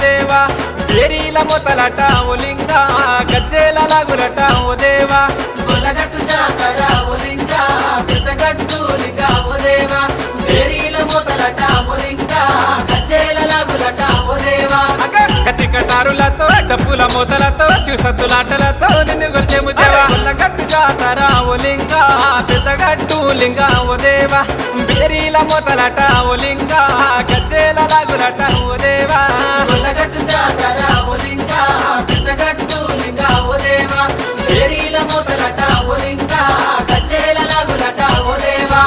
దేవా ఏరీల మొతలట ఓ లింగ గజ్జేల లాగులట ఓ దేవా కొలగట్టు జాతర ఓ లింగ పెద్దగట్టు లింగ ఓ దేవా ఏరీల మొదలట ఓ లింగ గజ్జేల లాగులట ఓ దేవా కత్తి కటారులతో డప్పుల మూతలతో శివసత్తులాటలతో నిన్ను గొలిచేము దేవా కొల్లగట్టు జాతర ఓ లింగ పెద్దగట్టు లింగ ఓ దేవా బేరీల మొతలట ఓ లింగ గజ్జేల లాగులట ఓ దేవా కొలగట్టు జాతర ఓ లింగ పెద్దగట్టు లింగ ఓ దేవా ఏరీల మొదలట ఓ లింగ గజ్జేల లాగులట ఓ దేవా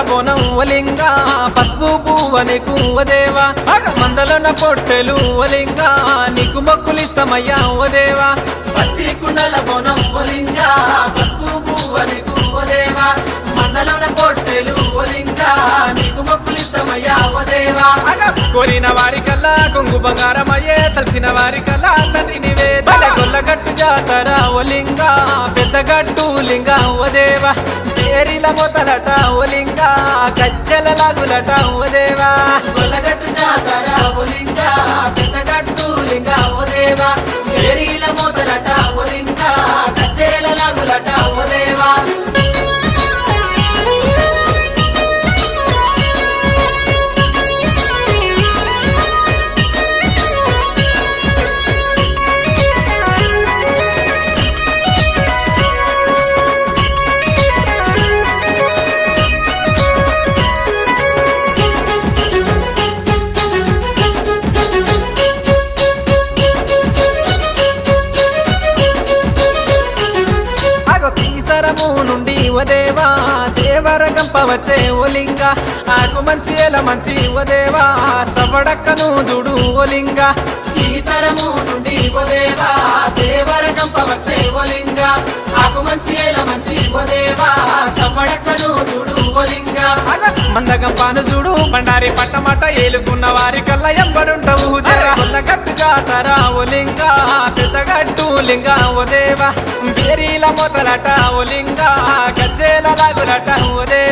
బోనం ఓలింగ పసుపు పువ్వని కువ్వదేవా మందలోన పొట్టెలు ఓలింగ నీకు మొక్కులిస్తామయ్యా ఓ దేవా పచ్చి కుండల బోనం ఓ లింగ పసుపు పువ్వని ఓ దేవా మందలోన పొట్టెలు ఓ లింగ నీకు మొక్కులిస్తామయ్యా ఓ దేవా కోరిన వారికల్లా కొంగు బంగారమయ్యే తలచిన వారికల్లా తండ్రి నీవే కొల్లగట్టు జాతర ఓ లింగ పెద్దగట్టు లింగ ఓ దేవా ఏరిల మొదలట ఓ లింగ గజ్జల లాగులట ఓ దేవా కొలగట్టు జాతర ఓ లింగ పెద్దగట్టు లింగ ఓ దేవా ఏరీల మొదలట ఓ లింగ గజ్జేల లాగులట ఓ దేవా సరము నుండి ఓ దేవా దేవరగంప వచ్చే ఓ లింగ ఆకు మంచి ఎల మంచి ఓ దేవా సవడక్కను చూడు ఓ లింగ ఈ సరము నుండి ఓ దేవా దేవరగంప వచ్చే ఓ లింగ ఆకు మంచి ఏల మంచి ఓ దేవా సమ్మడక్కను చూడు ఓ లింగ మందగంపాను చూడు బండారి పట్టమట ఏలుకున్న వారి కల్లా ఎంబడుంటవు కొల్లగట్టు జాతర ఓ లింగ పెద్దగట్టు లింగ ఓ దేవా బేరీల మొదలట ఓ లింగ గజ్జేల లాగులట ఓ దేవా